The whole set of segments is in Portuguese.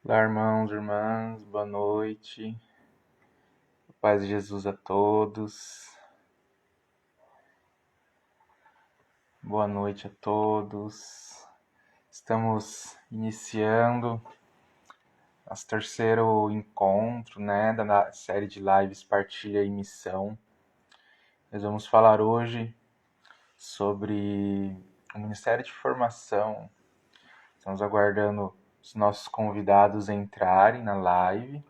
Olá, irmãos, irmãs, boa noite. Paz de Jesus a todos. Boa noite a todos. Estamos iniciando nosso terceiro encontro, da série de lives Partilha e Missão. Nós vamos falar hoje sobre o Ministério de Formação. Estamos aguardando os nossos convidados entrarem na live.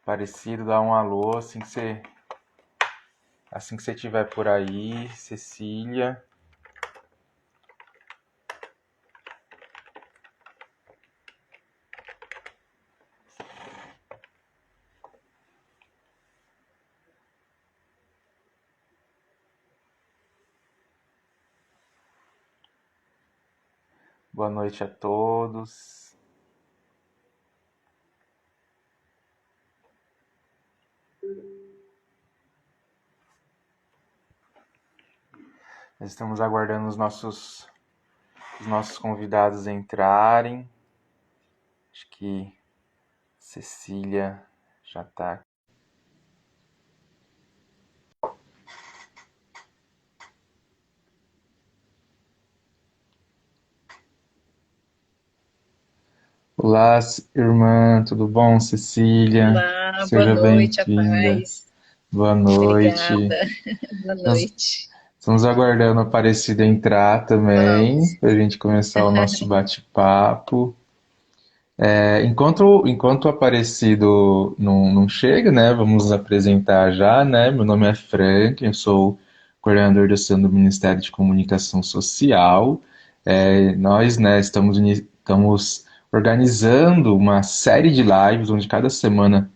Aparecido, dá um alô assim que você estiver por aí, Cecília. Boa noite a todos. Nós estamos aguardando os nossos convidados entrarem. Acho que Cecília já está. Olá, irmã, tudo bom, Cecília? Olá, boa Seja noite, a bem-vinda. paz. Boa noite. Obrigada. Boa Nós noite. estamos aguardando a Aparecida entrar também, Vamos. para a gente começar o nosso bate-papo. Enquanto o Aparecido não chega, né? Vamos nos apresentar já, né? Meu nome é Frank, eu sou coordenador da ação do Ministério de Comunicação Social. Nós, né, estamos organizando uma série de lives onde cada semana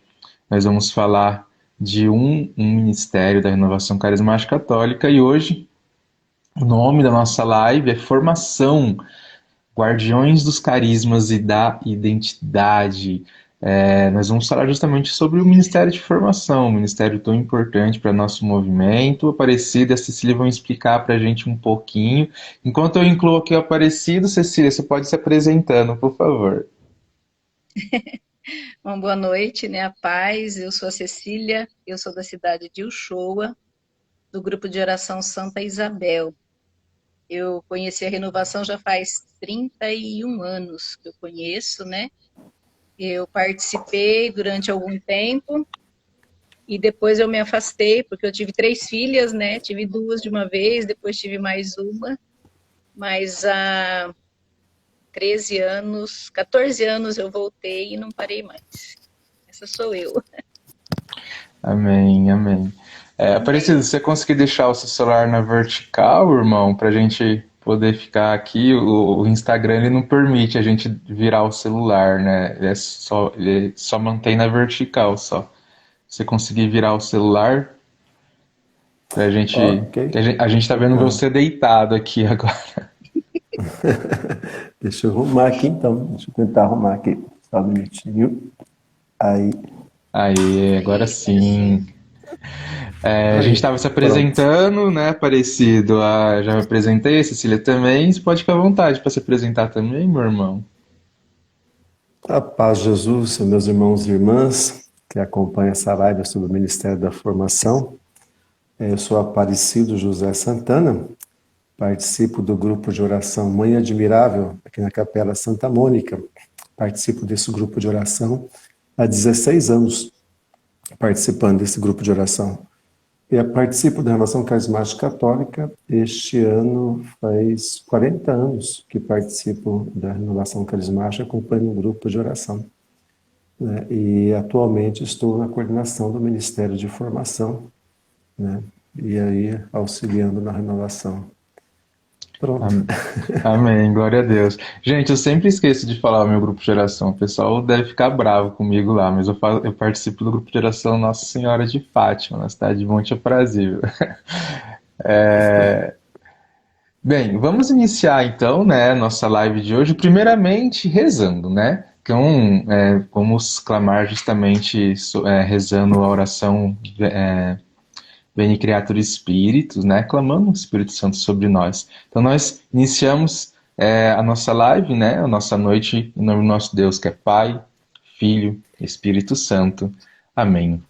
nós vamos falar de um ministério da Renovação Carismática Católica e hoje o nome da nossa live é Formação Guardiões dos Carismas e da Identidade. Nós vamos falar justamente sobre o Ministério de Formação, um ministério tão importante para nosso movimento. O Aparecido e a Cecília vão explicar para a gente um pouquinho. Enquanto eu incluo aqui o Aparecido, Cecília, você pode se apresentando, por favor. Uma boa noite, né? A paz. Eu sou a Cecília, eu sou da cidade de Uchoa, do grupo de oração Santa Isabel. Eu conheci a renovação já faz 31 anos que eu conheço, né? Eu participei durante algum tempo e depois eu me afastei, porque eu tive 3 filhas, né? Tive 2 de uma vez, depois tive mais uma, mas 13 anos, 14 anos eu voltei e não parei mais. Essa sou eu. Amém, amém. Aparecido, Amém. se você conseguir deixar o seu celular na vertical, irmão, para a gente poder ficar aqui, o Instagram ele não permite a gente virar o celular, né? Ele só mantém na vertical só. Se você conseguir virar o celular, pra gente. Ok. Que a gente tá vendo Ah, você deitado aqui agora. deixa eu arrumar aqui então. Deixa eu tentar arrumar aqui. Só um minutinho. Aí, Aí, agora Aí, agora sim. sim. A gente aí, estava se pronto. apresentando, né? Parecido. Já me apresentei, a Cecília também. Você pode ficar à vontade para se apresentar também, meu irmão. A paz de Jesus, meus irmãos e irmãs que acompanham essa live sobre o Ministério da Formação. Eu sou Aparecido José Santana, participo do grupo de oração Mãe Admirável, aqui na Capela Santa Mônica. Participo desse grupo de oração há 16 anos, participando desse grupo de oração. Eu participo da Renovação Carismática Católica. Este ano faz 40 anos que participo da Renovação Carismática, acompanho um grupo de oração, né? E atualmente estou na coordenação do Ministério de Formação, né? E aí auxiliando na renovação. Pronto. Amém, glória a Deus. Gente, eu sempre esqueço de falar o meu grupo de oração. O pessoal deve ficar bravo comigo lá, mas eu participo do grupo de oração Nossa Senhora de Fátima, na cidade de Monte Aprazível. Bem, vamos iniciar então, né, nossa live de hoje, primeiramente rezando, né? Então, vamos clamar justamente rezando a oração Veni Creator Spiritus, né? Clamando o Espírito Santo sobre nós. Então nós iniciamos a nossa live, né? A nossa noite, em nome do nosso Deus, que é Pai, Filho, Espírito Santo. Amém.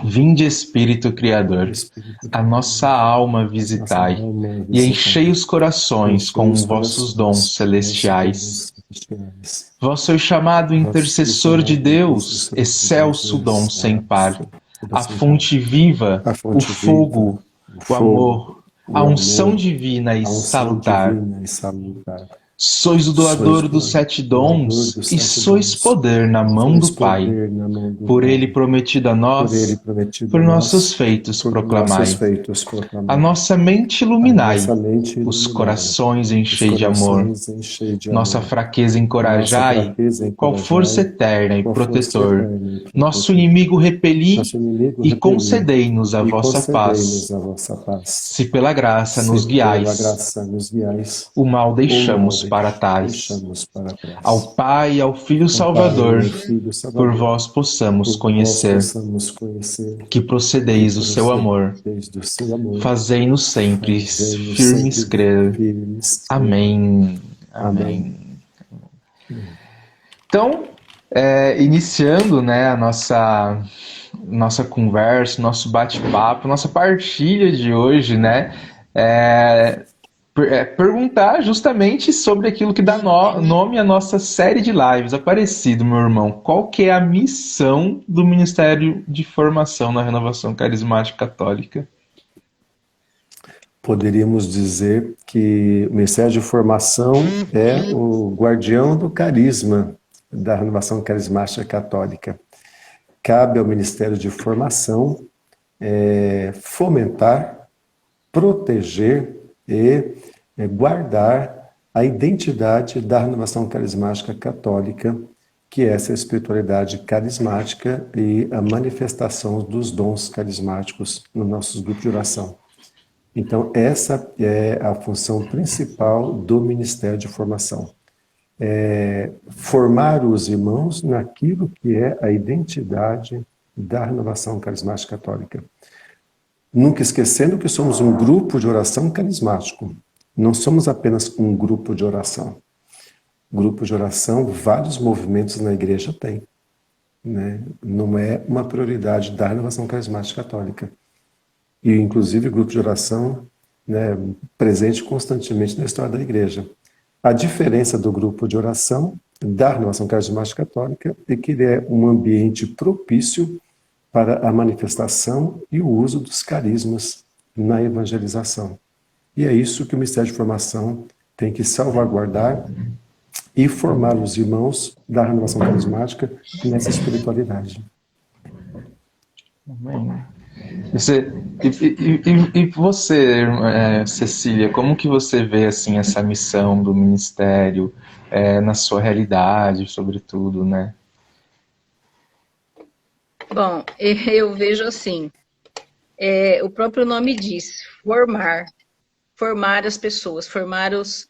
Vinde, Espírito Criador, Espírito a nossa Criador, alma nossa visitai, alma e enchei visitai, os corações enchei os com vossos dons corações com vossos celestiais. dons celestiais. Vós sois chamado Vós sois intercessor de chamado Deus, intercessor de Deus, excelso dom sem par, excelso, tudo a sem par. fonte viva, A o fonte viva, fogo, o o amor, fogo, a o unção amor, divina e a unção salutar. divina e salutar. Sois o Sois doador dos sete doador dons dos e 7 sois dons. poder na mão Sois do Pai. poder na mão do Por ele Pai. prometido a Por ele nós, prometido por a nossos nós, feitos por nossos proclamai. feitos A proclamai. nossa mente A nossa iluminai, mente os iluminai, corações os enchei de amor, corações enchei de nossa amor. fraqueza Nossa encorajai, fraqueza qual força encorajai, eterna e com a força protetor. eterna e Nosso protetor. inimigo repeli Nosso inimigo e repeli concedei-nos a e vossa concedei-nos paz. a vossa paz. Se pela graça Se nos pela guiais, graça nos guiais, o mal o mal deixamos para trás. deixamos para Ao trás. Pai e ao Filho Ao Pai e Salvador, ao Filho por Salvador, vós possamos por vós conhecer, possamos conhecer, que que procedeis do seu amor. procedeis do seu amor, Fazei-nos sempre fazendo firmes sempre crer. firmes crer. Amém. Amém. Amém. Então, iniciando, né, a nossa conversa, nosso bate-papo, nossa partilha de hoje, né, perguntar justamente sobre aquilo que dá nome à nossa série de lives. Aparecido, meu irmão, qual que é a missão do Ministério de Formação na Renovação Carismática Católica? Poderíamos dizer que o Ministério de Formação é o guardião do carisma da Renovação Carismática Católica. Cabe ao Ministério de Formação fomentar, proteger e guardar a identidade da Renovação Carismática Católica, que é essa espiritualidade carismática e a manifestação dos dons carismáticos nos nossos grupos de oração. Então, essa é a função principal do Ministério de Formação. Formar os irmãos naquilo que é a identidade da Renovação Carismática Católica. Nunca esquecendo que somos um grupo de oração carismático. Não somos apenas um grupo de oração. Grupo de oração, vários movimentos na igreja têm, né? Não é uma prioridade da Renovação Carismática Católica. E, inclusive, grupo de oração, né, presente constantemente na história da igreja. A diferença do grupo de oração da Renovação Carismática Católica é que ele é um ambiente propício para a manifestação e o uso dos carismas na evangelização. E é isso que o Ministério de Formação tem que salvaguardar e formar os irmãos da Renovação Carismática nessa espiritualidade. Amém. E você, Cecília, como que você vê assim essa missão do ministério na sua realidade, sobretudo, né? Bom, eu vejo assim, o próprio nome diz, formar as pessoas, formar os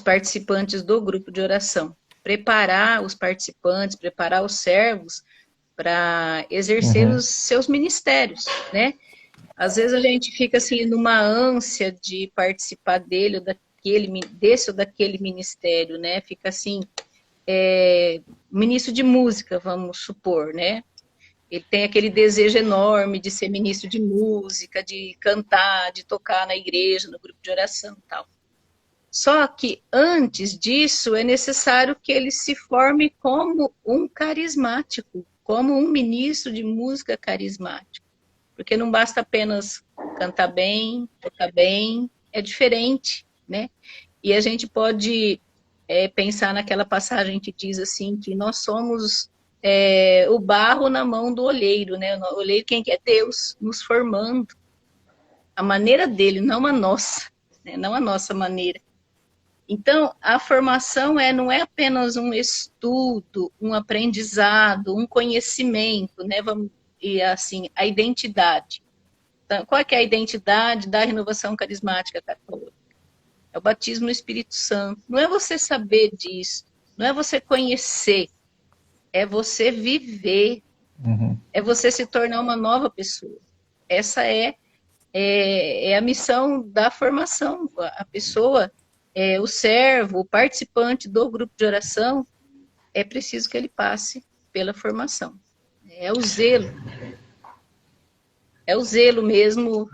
participantes do grupo de oração, preparar os participantes, preparar os servos para exercer os seus ministérios, né? Às vezes a gente fica assim numa ânsia de participar desse ou daquele ministério, né? Fica assim, ministro de música, vamos supor, né? Ele tem aquele desejo enorme de ser ministro de música, de cantar, de tocar na igreja, no grupo de oração e tal. Só que antes disso é necessário que ele se forme como um carismático, como um ministro de música carismático. Porque não basta apenas cantar bem, tocar bem, é diferente, né? E a gente pode pensar naquela passagem que diz assim, que nós somos o barro na mão do olheiro, né? O olheiro, quem é Deus, nos formando. A maneira dele, não a nossa, né? Não a nossa maneira. Então, a formação não é apenas um estudo, um aprendizado, um conhecimento, né? E assim, a identidade. Então, qual é que é a identidade da renovação carismática católica? É o batismo no Espírito Santo. Não é você saber disso, não é você conhecer, é você viver, é você se tornar uma nova pessoa. Essa é a missão da formação. A pessoa o servo, o participante do grupo de oração, é preciso que ele passe pela formação. É o zelo mesmo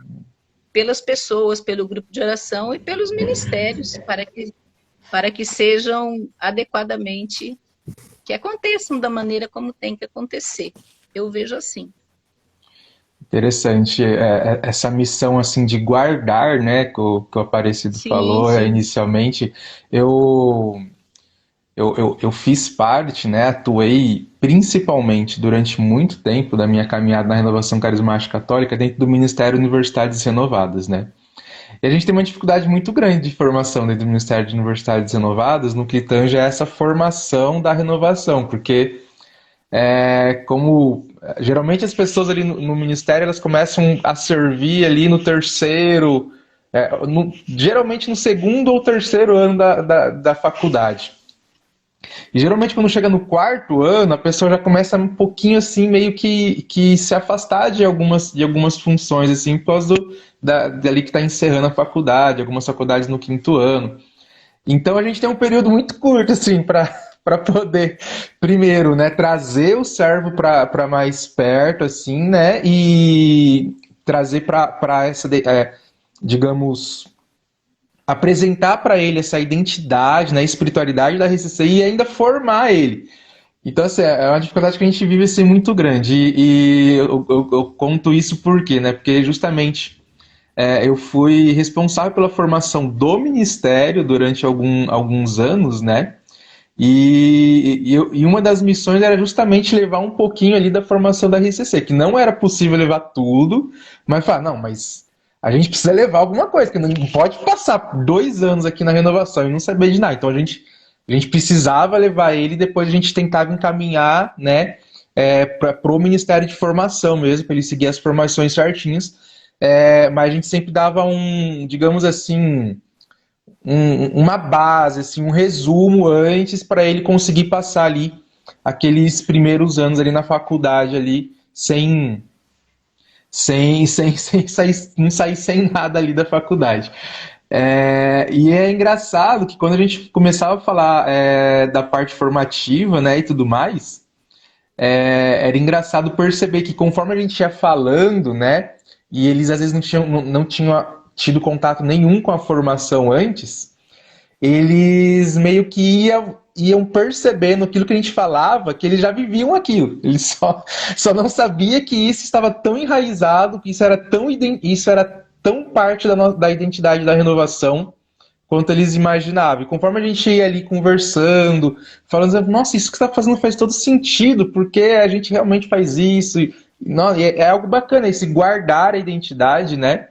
pelas pessoas, pelo grupo de oração e pelos ministérios, para que sejam adequadamente, que aconteçam da maneira como tem que acontecer. Eu vejo assim. Interessante, essa missão assim de guardar, né, que o Aparecido Sim, falou sim. inicialmente, eu, eu fiz parte, né, atuei principalmente durante muito tempo da minha caminhada na renovação carismática católica dentro do Ministério Universidades Renovadas, né. E a gente tem uma dificuldade muito grande de formação dentro do Ministério de Universidades Renovadas no que tange a essa formação da renovação, porque como geralmente as pessoas ali no ministério elas começam a servir ali no terceiro, geralmente no segundo ou terceiro ano da faculdade. E geralmente quando chega no quarto ano, a pessoa já começa um pouquinho assim, meio que se afastar de algumas funções, assim, por causa dali que está encerrando a faculdade, algumas faculdades no quinto ano. Então a gente tem um período muito curto, assim, para poder, primeiro, né, trazer o servo para mais perto, assim, né, e trazer para essa, digamos, apresentar para ele essa identidade, né, espiritualidade da RCC e ainda formar ele. Então, assim, é uma dificuldade que a gente vive assim, muito grande. E eu conto isso por quê, né? Porque justamente eu fui responsável pela formação do ministério durante alguns anos, né? E uma das missões era justamente levar um pouquinho ali da formação da RCC, que não era possível levar tudo, mas falar, não, mas a gente precisa levar alguma coisa, que não pode passar 2 anos aqui na renovação e não saber de nada. Então a gente precisava levar ele e depois a gente tentava encaminhar, né, para o Ministério de Formação mesmo, para ele seguir as formações certinhas. Mas a gente sempre dava digamos assim, uma base, assim, um resumo antes para ele conseguir passar ali aqueles primeiros anos ali na faculdade ali sem sair, não sair sem nada ali da faculdade. E é engraçado que quando a gente começava a falar da parte formativa, né, e tudo mais, era engraçado perceber que conforme a gente ia falando, né, e eles às vezes não tinham tido contato nenhum com a formação antes, eles meio que iam percebendo aquilo que a gente falava, que eles já viviam aquilo. Eles só não sabia que isso estava tão enraizado, que isso era tão parte da identidade da renovação, quanto eles imaginavam. E conforme a gente ia ali conversando, falando, nossa, isso que você está fazendo faz todo sentido, porque a gente realmente faz isso. É algo bacana, esse guardar a identidade, né?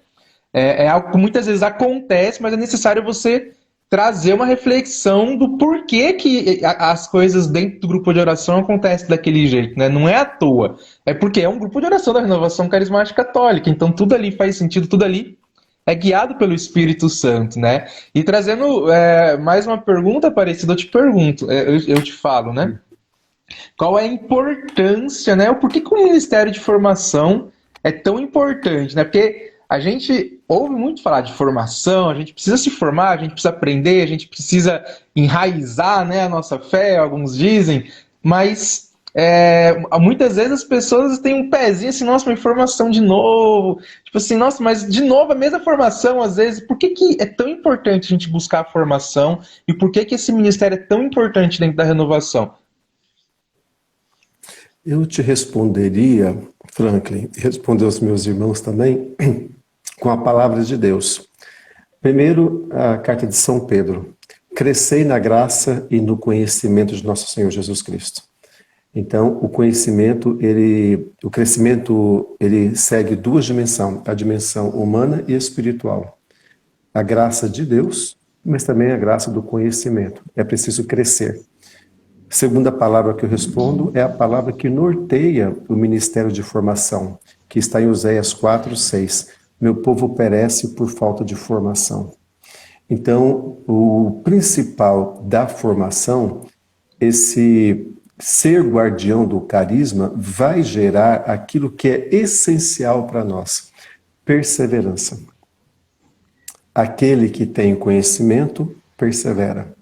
É algo que muitas vezes acontece, mas é necessário você trazer uma reflexão do porquê que as coisas dentro do grupo de oração acontecem daquele jeito, né? Não é à toa. É porque é um grupo de oração da Renovação Carismática Católica. Então tudo ali faz sentido, tudo ali é guiado pelo Espírito Santo, né? E trazendo mais uma pergunta parecida, eu te pergunto, eu te falo, né? Qual é a importância, né? O porquê que o Ministério de Formação é tão importante, né? Porque a gente ouve muito falar de formação, a gente precisa se formar, a gente precisa aprender, a gente precisa enraizar, né, a nossa fé, alguns dizem, mas muitas vezes as pessoas têm um pezinho assim, nossa, uma formação de novo, tipo assim, nossa, mas de novo a mesma formação às vezes, por que é tão importante a gente buscar a formação e por que esse ministério é tão importante dentro da renovação? Eu te responderia, Franklin, e responder aos meus irmãos também, com a palavra de Deus. Primeiro, a carta de São Pedro. Crescei na graça e no conhecimento de nosso Senhor Jesus Cristo. Então, o crescimento, ele segue duas dimensões, a dimensão humana e espiritual. A graça de Deus, mas também a graça do conhecimento. É preciso crescer. A segunda palavra que eu respondo é a palavra que norteia o ministério de formação, que está em Oséias 4:6. Meu povo perece por falta de formação. Então, o principal da formação, esse ser guardião do carisma, vai gerar aquilo que é essencial para nós: perseverança. Aquele que tem conhecimento persevera.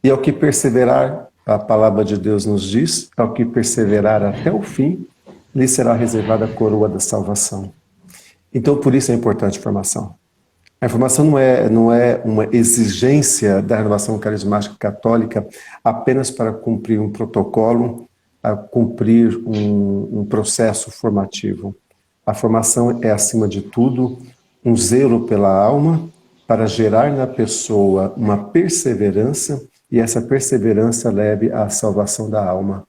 E ao que perseverar, a palavra de Deus nos diz, ao que perseverar até o fim, lhe será reservada a coroa da salvação. Então, por isso é importante a formação. A informação não é uma exigência da renovação carismática católica apenas para cumprir um protocolo, a cumprir um processo formativo. A formação é, acima de tudo, um zelo pela alma para gerar na pessoa uma perseverança e essa perseverança leve à salvação da alma.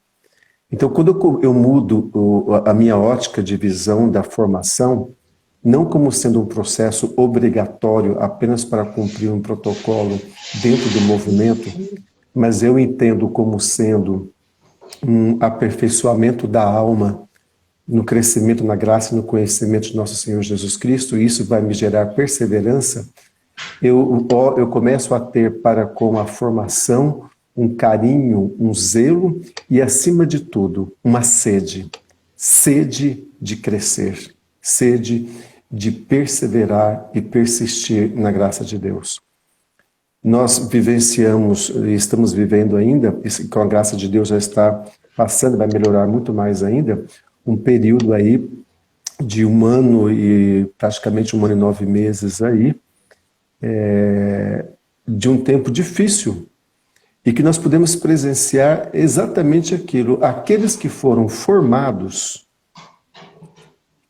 Então, quando eu mudo a minha ótica de visão da formação, não como sendo um processo obrigatório apenas para cumprir um protocolo dentro do movimento, mas eu entendo como sendo um aperfeiçoamento da alma no crescimento na graça e no conhecimento de nosso Senhor Jesus Cristo, e isso vai me gerar perseverança, eu começo a ter para com a formação um carinho, um zelo e, acima de tudo, uma sede de crescer, sede de perseverar e persistir na graça de Deus. Nós vivenciamos e estamos vivendo ainda, com a graça de Deus já está passando, vai melhorar muito mais ainda, um período aí de 1 ano e praticamente 1 ano e 9 meses aí, de um tempo difícil, e que nós podemos presenciar exatamente aquilo. Aqueles que foram formados,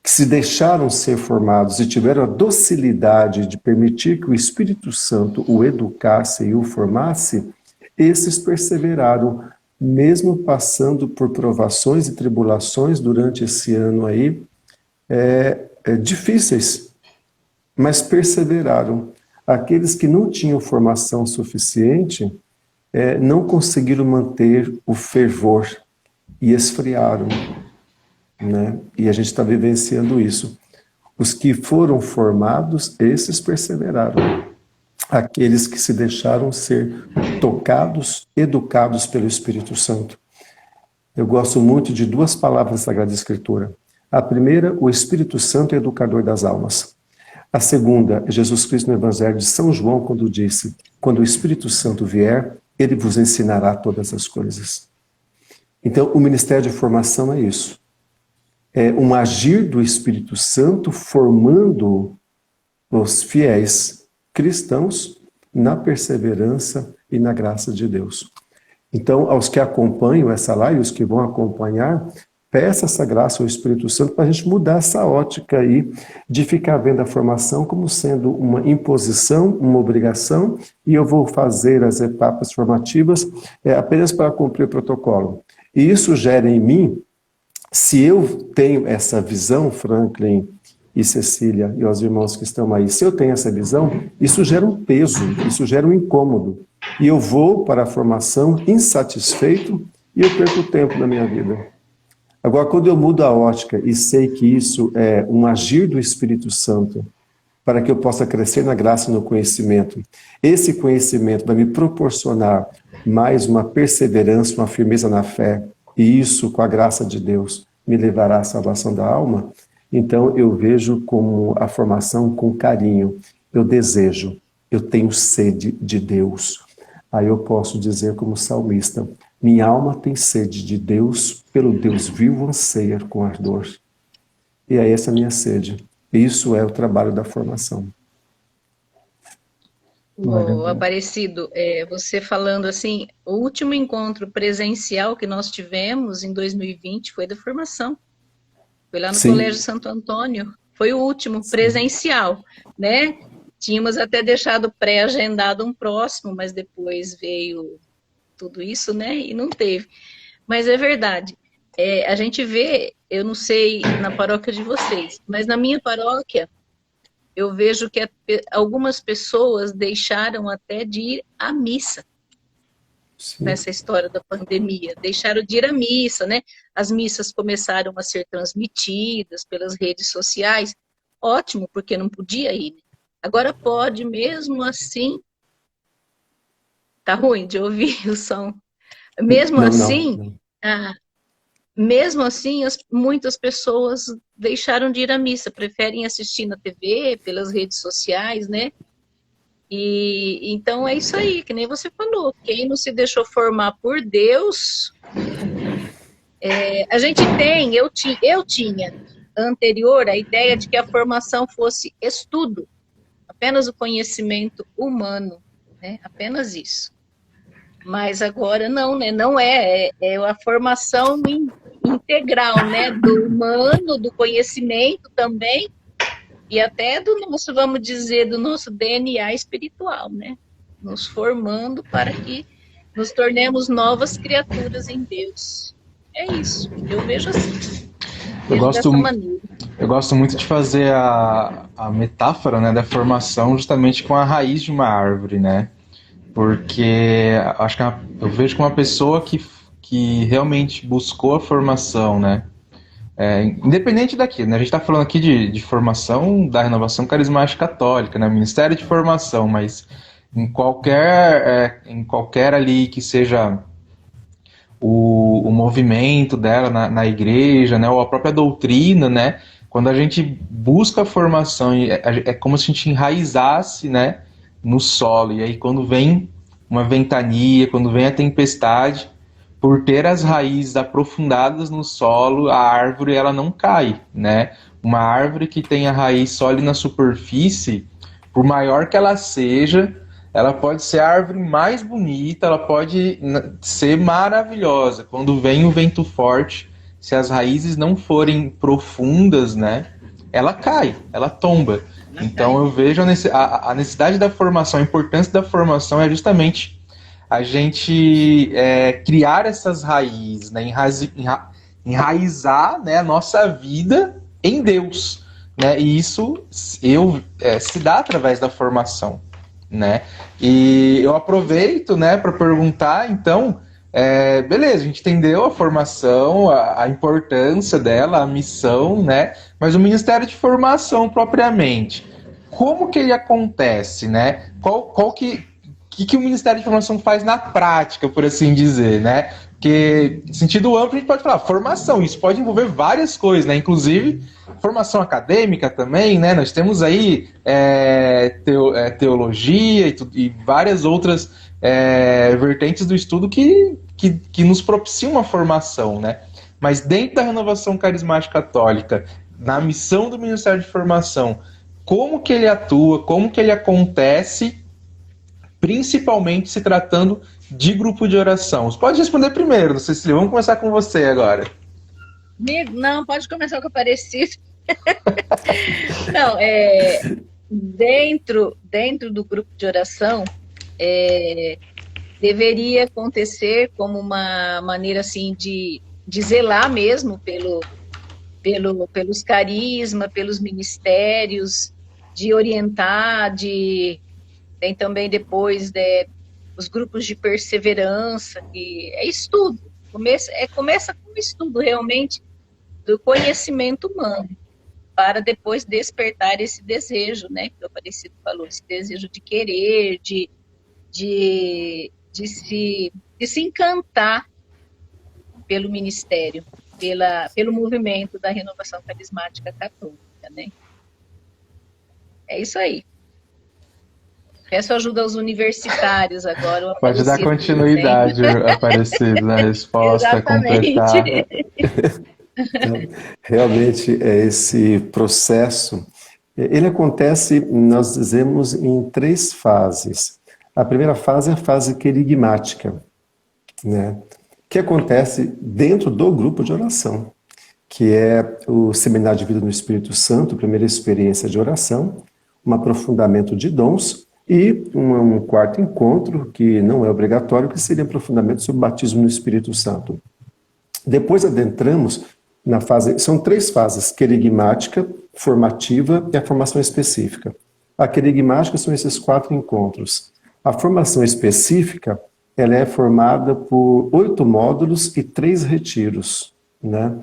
que se deixaram ser formados e tiveram a docilidade de permitir que o Espírito Santo o educasse e o formasse, esses perseveraram, mesmo passando por provações e tribulações durante esse ano aí, difíceis, mas perseveraram. Aqueles que não tinham formação suficiente não conseguiram manter o fervor e esfriaram, né? E a gente está vivenciando isso. Os que foram formados, esses perseveraram. Aqueles que se deixaram ser tocados, educados pelo Espírito Santo. Eu gosto muito de 2 palavras da Sagrada Escritura. A primeira, o Espírito Santo é educador das almas. A segunda, Jesus Cristo no Evangelho de São João, quando disse: quando o Espírito Santo vier, ele vos ensinará todas as coisas. Então, o ministério de formação é isso. É um agir do Espírito Santo formando os fiéis cristãos na perseverança e na graça de Deus. Então, aos que acompanham essa live, os que vão acompanhar, peça essa graça ao Espírito Santo para a gente mudar essa ótica aí de ficar vendo a formação como sendo uma imposição, uma obrigação, e eu vou fazer as etapas formativas apenas para cumprir o protocolo. E isso gera em mim, se eu tenho essa visão, Franklin e Cecília e os irmãos que estão aí, se eu tenho essa visão, isso gera um peso, isso gera um incômodo. E eu vou para a formação insatisfeito e eu perco tempo na minha vida. Agora, quando eu mudo a ótica e sei que isso é um agir do Espírito Santo para que eu possa crescer na graça e no conhecimento, esse conhecimento vai me proporcionar mais uma perseverança, uma firmeza na fé, e isso, com a graça de Deus, me levará à salvação da alma. Então, eu vejo como a formação com carinho. Eu desejo, eu tenho sede de Deus. Aí eu posso dizer como salmista: minha alma tem sede de Deus, pelo Deus vivo anseia com ardor. E é essa a minha sede. Isso é o trabalho da formação. Bom, Aparecido, você falando assim, o último encontro presencial que nós tivemos em 2020 foi da formação. Foi lá no Sim. Colégio Santo Antônio. Foi o último presencial, né? Tínhamos até deixado pré-agendado um próximo, mas depois veio tudo isso, né? E não teve. Mas é verdade. A gente vê, eu não sei na paróquia de vocês, mas na minha paróquia, eu vejo que algumas pessoas deixaram até de ir à missa. Sim. Nessa história da pandemia. Deixaram de ir à missa, né? As missas começaram a ser transmitidas pelas redes sociais. Ótimo, porque não podia ir. Agora pode, mesmo assim. Tá ruim de ouvir o som. Mesmo assim, mesmo assim, muitas pessoas deixaram de ir à missa, preferem assistir na TV, pelas redes sociais, né? E então é isso aí, que nem você falou, quem não se deixou formar por Deus, a gente tem, eu tinha anterior a ideia de que a formação fosse estudo, apenas o conhecimento humano, né? Apenas isso. Mas agora não, né? Não é a formação integral, né? Do humano, do conhecimento também, e até do nosso, vamos dizer, do nosso DNA espiritual, né? Nos formando para que nos tornemos novas criaturas em Deus. É isso, eu vejo assim. Eu gosto muito de fazer a metáfora, né, da formação justamente com a raiz de uma árvore, né? Porque acho que eu vejo que uma pessoa que realmente buscou a formação, né? Independente daquilo, né? A gente está falando aqui de formação da renovação carismática católica, né? Ministério de formação, mas em qualquer ali que seja o movimento dela na igreja, né? Ou a própria doutrina, né? Quando a gente busca a formação, é como se a gente enraizasse, né? No solo. E aí quando vem uma ventania, quando vem a tempestade, por ter as raízes aprofundadas no solo, a árvore ela não cai, né? Uma árvore que tem a raiz sólida na superfície, por maior que ela seja, ela pode ser a árvore mais bonita, ela pode ser maravilhosa. Quando vem o vento forte, se as raízes não forem profundas, né? Ela cai, ela tomba. Então eu vejo a necessidade da formação, a importância da formação é justamente a gente criar essas raízes, né? Enraizar, né, a nossa vida em Deus, né? E isso se dá através da formação, né? E eu aproveito, né, para perguntar, então, beleza, a gente entendeu a formação, a importância dela, a missão, né? Mas o Ministério de Formação propriamente, como que ele acontece, né? Qual que o Ministério de Formação faz na prática, por assim dizer, né? Porque, em sentido amplo, a gente pode falar formação, isso pode envolver várias coisas, né? Inclusive, formação acadêmica também, né? Nós temos aí teologia e várias outras vertentes do estudo que nos propiciam uma formação, né? Mas dentro da renovação carismática católica, na missão do Ministério de Formação, como que ele atua, como que ele acontece, principalmente se tratando de grupo de oração? Você pode responder primeiro, Cecília. Vamos começar com você agora. Não, pode começar com o Aparecido. Não, dentro do grupo de oração, deveria acontecer como uma maneira assim de zelar mesmo pelos carismas, pelos ministérios, de orientar, tem também depois os grupos de perseverança, que é estudo, começa com o estudo realmente do conhecimento humano, para depois despertar esse desejo, né, que o Aparecido falou, esse desejo de querer, de se encantar pelo ministério, pelo movimento da renovação carismática católica, né? É isso aí. Peço ajuda aos universitários agora. Pode dar continuidade, Aparecido, na resposta completar. Realmente, esse processo, ele acontece, nós dizemos, em 3 fases. A primeira fase é a fase querigmática, né? Que acontece dentro do grupo de oração, que é o Seminário de Vida no Espírito Santo, primeira experiência de oração, um aprofundamento de dons, e um quarto encontro, que não é obrigatório, que seria aprofundamento sobre o batismo no Espírito Santo. Depois adentramos na fase, são 3 fases, querigmática, formativa e a formação específica. A querigmática são esses 4 encontros. A formação específica, ela é formada por 8 módulos e 3 retiros, né?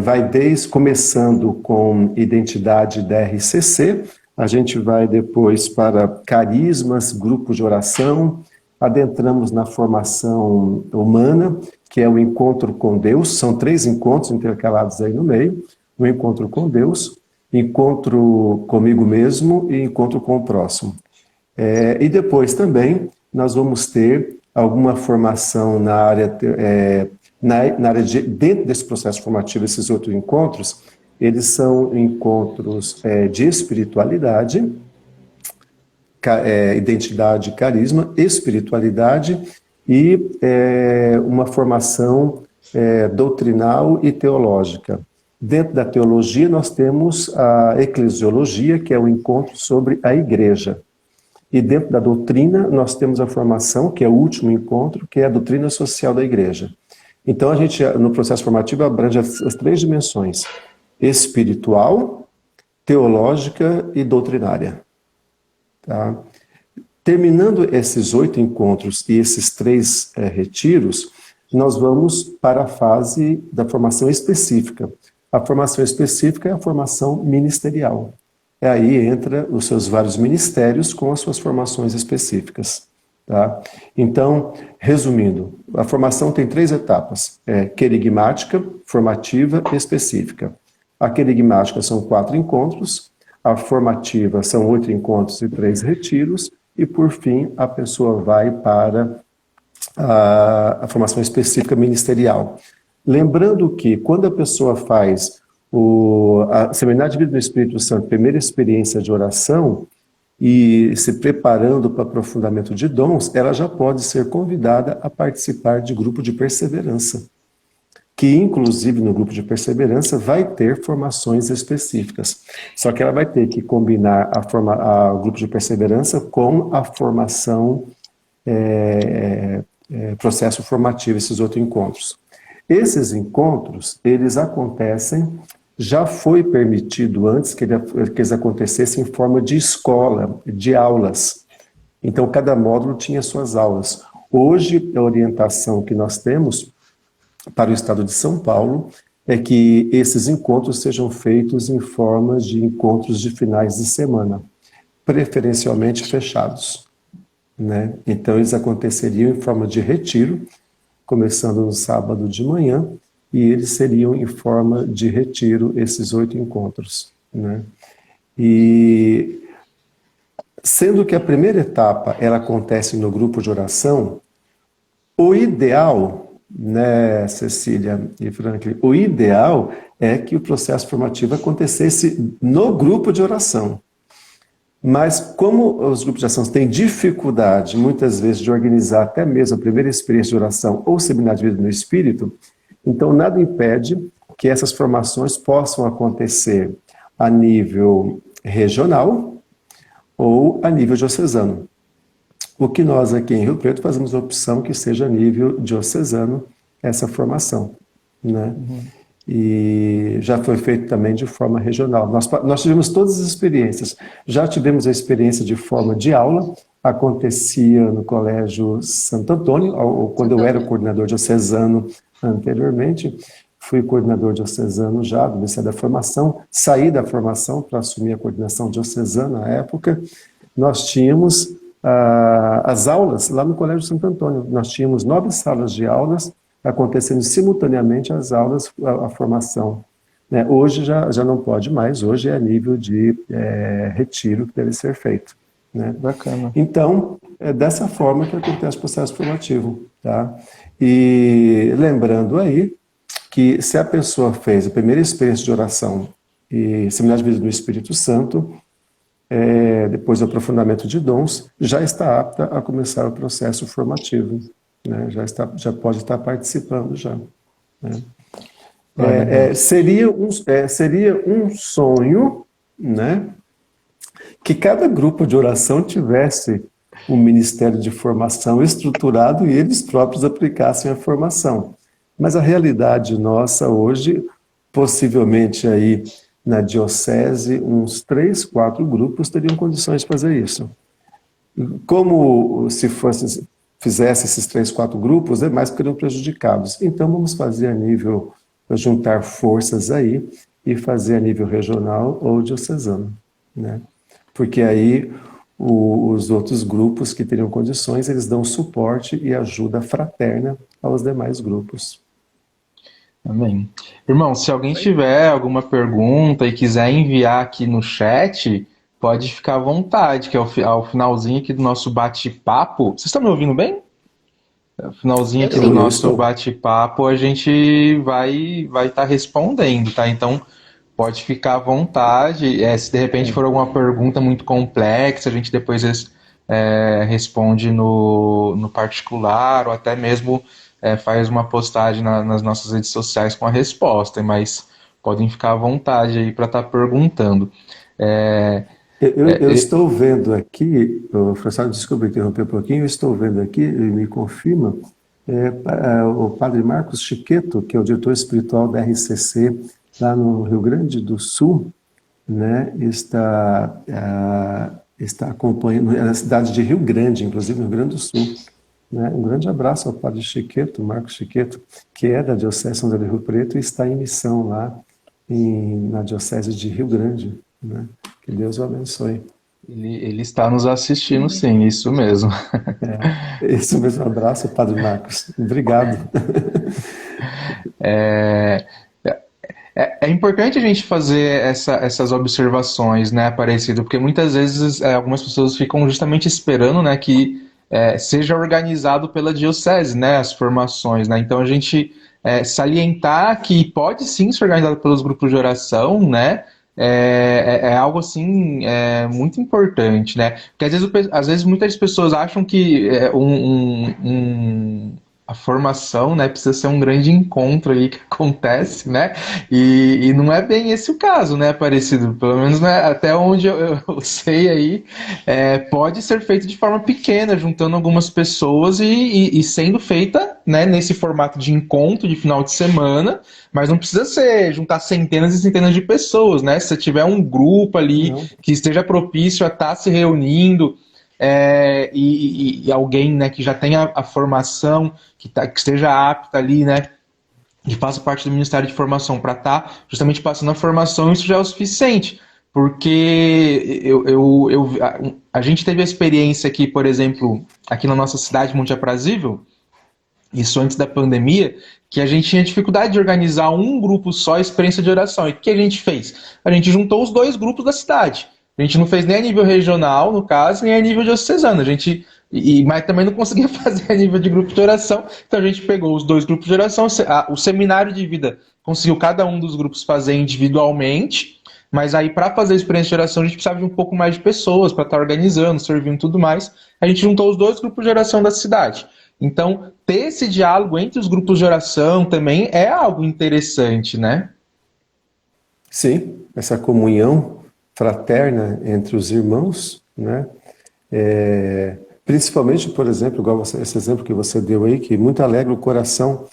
Vai começando com identidade da RCC, a gente vai depois para carismas, grupos de oração, adentramos na formação humana, que é o encontro com Deus, são 3 encontros intercalados aí no meio, o encontro com Deus, encontro comigo mesmo e encontro com o próximo. E depois também nós vamos ter alguma formação na área, na área dentro desse processo formativo, esses outros encontros, eles são encontros de espiritualidade, identidade, carisma, espiritualidade e uma formação doutrinal e teológica. Dentro da teologia, nós temos a eclesiologia, que é o encontro sobre a igreja. E dentro da doutrina, nós temos a formação, que é o último encontro, que é a doutrina social da igreja. Então, a gente, no processo formativo, abrange as três dimensões: espiritual, teológica e doutrinária. Tá? Terminando esses 8 encontros e esses 3 retiros, nós vamos para a fase da formação específica. A formação específica é a formação ministerial. Aí entra os seus vários ministérios com as suas formações específicas. Tá? Então, resumindo, a formação tem 3 etapas: querigmática, formativa e específica. A querigmática são 4 encontros, a formativa são 8 encontros e 3 retiros, e por fim a pessoa vai para a formação específica ministerial. Lembrando que quando a pessoa faz a Seminário de Vida do Espírito Santo, primeira experiência de oração, e se preparando para aprofundamento de dons, ela já pode ser convidada a participar de grupo de perseverança, que inclusive no grupo de perseverança vai ter formações específicas. Só que ela vai ter que combinar o grupo de perseverança com a formação, processo formativo, esses outros encontros. Esses encontros, eles acontecem, já foi permitido antes que eles acontecessem em forma de escola, de aulas. Então, cada módulo tinha suas aulas. Hoje, a orientação que nós temos para o estado de São Paulo é que esses encontros sejam feitos em forma de encontros de finais de semana, preferencialmente fechados, né? Então, eles aconteceriam em forma de retiro, começando no sábado de manhã, e eles seriam em forma de retiro, esses 8 encontros, né? E sendo que a primeira etapa ela acontece no grupo de oração, o ideal, né, Cecília e Franklin, o ideal é que o processo formativo acontecesse no grupo de oração. Mas como os grupos de oração têm dificuldade, muitas vezes, de organizar até mesmo a primeira experiência de oração ou seminário de vida no Espírito, então nada impede que essas formações possam acontecer a nível regional ou a nível diocesano. O que nós aqui em Rio Preto fazemos a opção que seja a nível diocesano essa formação, né? E já foi feito também de forma regional. Nós tivemos todas as experiências. Já tivemos a experiência de forma de aula, acontecia no Colégio Santo Antônio, quando eu era coordenador diocesano anteriormente, fui coordenador diocesano já do Ministério da Formação, saí da formação para assumir a coordenação diocesana na época. Nós tínhamos as aulas lá no Colégio Santo Antônio. Nós tínhamos 9 salas de aulas, acontecendo simultaneamente as aulas, a formação. Né? Hoje já não pode mais, hoje é a nível de retiro que deve ser feito. Né? Bacana. Então, é dessa forma que acontece o processo formativo. Tá? E lembrando aí que se a pessoa fez a primeira experiência de oração e seminário de vida do Espírito Santo, depois do aprofundamento de dons, já está apta a começar o processo formativo. Né, já pode estar participando já. Né? Seria um sonho, né, que cada grupo de oração tivesse um ministério de formação estruturado e eles próprios aplicassem a formação. Mas a realidade nossa hoje, possivelmente aí na diocese, uns 3, 4 grupos teriam condições de fazer isso. Como se fizesse esses 3, 4 grupos, mais ficariam prejudicados. Então, vamos fazer a nível, juntar forças aí e fazer a nível regional ou diocesano, né? Porque aí os outros grupos que teriam condições, eles dão suporte e ajuda fraterna aos demais grupos. Amém. Irmão, se alguém tiver alguma pergunta e quiser enviar aqui no chat, pode ficar à vontade, que ao finalzinho aqui do nosso bate-papo. Vocês estão me ouvindo bem? No finalzinho Eu aqui do sim. Eu nosso estou. bate-papo, a gente vai estar respondendo, tá? Então, pode ficar à vontade. Se de repente for alguma pergunta muito complexa, a gente depois responde no particular, ou até mesmo faz uma postagem nas nossas redes sociais com a resposta, mas podem ficar à vontade aí para estar perguntando. É, Eu é, é, estou vendo aqui, François, desculpa interromper um pouquinho, eu estou vendo aqui, e me confirma, o padre Marcos Chiqueto, que é o diretor espiritual da RCC lá no Rio Grande do Sul, né, está acompanhando, é na cidade de Rio Grande, inclusive no Rio Grande do Sul. Né? Um grande abraço ao padre Chiqueto, Marcos Chiqueto, que é da Diocese São José do Rio Preto e está em missão lá na Diocese de Rio Grande. Né? Que Deus o abençoe. ele está nos assistindo, sim, isso mesmo. Esse mesmo abraço, padre Marcos. Obrigado. É importante a gente fazer essas observações, né, Aparecido, porque muitas vezes algumas pessoas ficam justamente esperando, né, que seja organizado pela diocese, né, as formações, né, então a gente salientar que pode sim ser organizado pelos grupos de oração, né, é algo assim muito importante, né, porque às vezes muitas pessoas acham que a formação, né, precisa ser um grande encontro aí que acontece, né? E não é bem esse o caso, né, Aparecido? Pelo menos né, até onde eu sei aí, pode ser feito de forma pequena, juntando algumas pessoas e sendo feita, né, nesse formato de encontro de final de semana, mas não precisa ser juntar centenas e centenas de pessoas, né? Se você tiver um grupo ali Não, que esteja propício a estar se reunindo, e alguém, né, que já tenha a formação, que esteja apta ali, né, que faça parte do Ministério de Formação para estar justamente passando a formação, isso já é o suficiente. Porque a gente teve a experiência aqui, por exemplo, aqui na nossa cidade, Monte Aprazível, isso antes da pandemia, que a gente tinha dificuldade de organizar um grupo só, experiência de oração. E o que a gente fez? A gente juntou os dois grupos da cidade. A gente não fez nem a nível regional, no caso, nem a nível diocesano. Mas também não conseguia fazer a nível de grupo de oração. Então a gente pegou os dois grupos de oração. O seminário de vida conseguiu cada um dos grupos fazer individualmente. Mas aí, para fazer a experiência de oração, a gente precisava de um pouco mais de pessoas para estar organizando, servindo e tudo mais. A gente juntou os dois grupos de oração da cidade. Então, ter esse diálogo entre os grupos de oração também é algo interessante, né? sim, essa comunhão fraterna entre os irmãos, né? Principalmente, por exemplo, igual esse exemplo que você deu aí, que muito alegra o coração.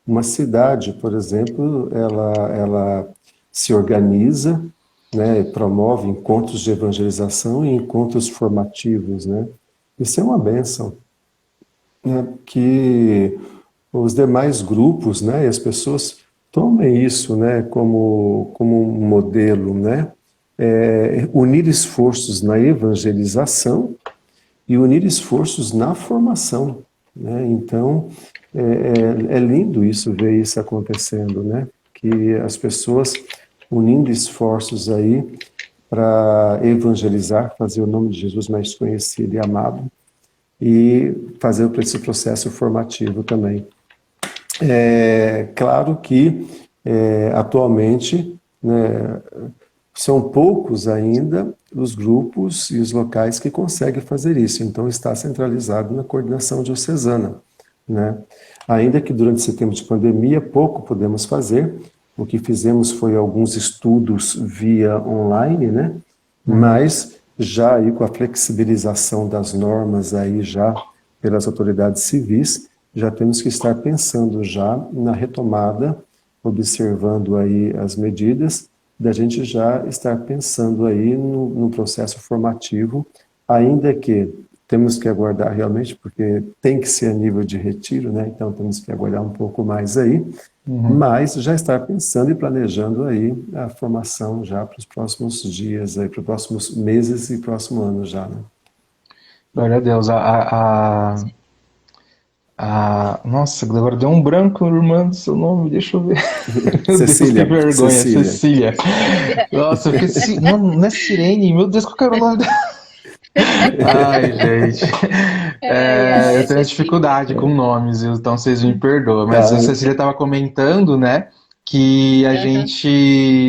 Uma cidade, por exemplo, ela se organiza, né, promove encontros de evangelização e encontros formativos, né? Isso é uma bênção, né, que os demais grupos, né, e as pessoas tomem isso, né, como um modelo, né? Unir esforços na evangelização e unir esforços na formação, né? Então, é lindo isso, ver isso acontecendo, né? Que as pessoas unindo esforços aí para evangelizar, fazer o nome de Jesus mais conhecido e amado e fazer esse processo formativo também. É claro que atualmente, né, são poucos ainda os grupos e os locais que conseguem fazer isso, então está centralizado na coordenação diocesana, né? Ainda que durante esse tempo de pandemia pouco pudemos fazer, o que fizemos foi alguns estudos via online, né? Mas já aí com a flexibilização das normas aí já pelas autoridades civis, já temos que estar pensando já na retomada, observando aí as medidas, da gente já estar pensando aí no processo formativo, ainda que temos que aguardar realmente, porque tem que ser a nível de retiro, né? Então temos que aguardar um pouco mais aí, mas já estar pensando e planejando aí a formação já para os próximos dias, aí, para os próximos meses e próximo ano já, né? Glória a Deus. Nossa, agora deu um branco, irmã do seu nome, deixa eu ver. Meu Deus, que Cecília, vergonha, Cecília. Cecília. Nossa, eu fiquei. Não, não é Sirene, meu Deus, qual que era o nome dela? Ai, gente. Ai, ai, Eu é tenho Cecília. dificuldade com nomes, então vocês me perdoam. Mas a Tá. Cecília estava comentando, né, que a Aham. gente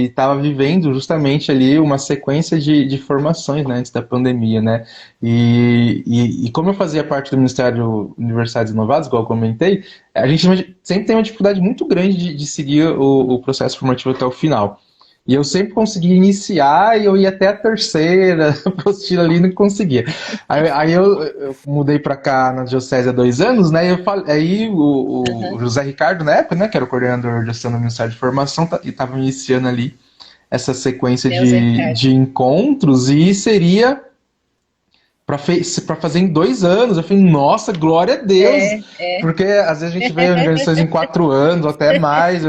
estava vivendo justamente ali uma sequência de formações, né, antes da pandemia, né? E como eu fazia parte do Ministério Universidades Inovadas, igual eu comentei, a gente sempre tem uma dificuldade muito grande de seguir o processo formativo até o final. E eu sempre conseguia iniciar e eu ia até a terceira apostila ali e não conseguia. Aí eu mudei para cá na Diocese há 2 anos, né? E eu falei, aí o Aham. José Ricardo, na época, né, que era o coordenador de ação do Ministério de Formação, e estava iniciando ali essa sequência É o Zé Ricardo. de encontros e seria para fazer em 2 anos. Eu falei, nossa, glória a Deus! É, é. Porque às vezes a gente vê organizações em 4 anos, ou até mais.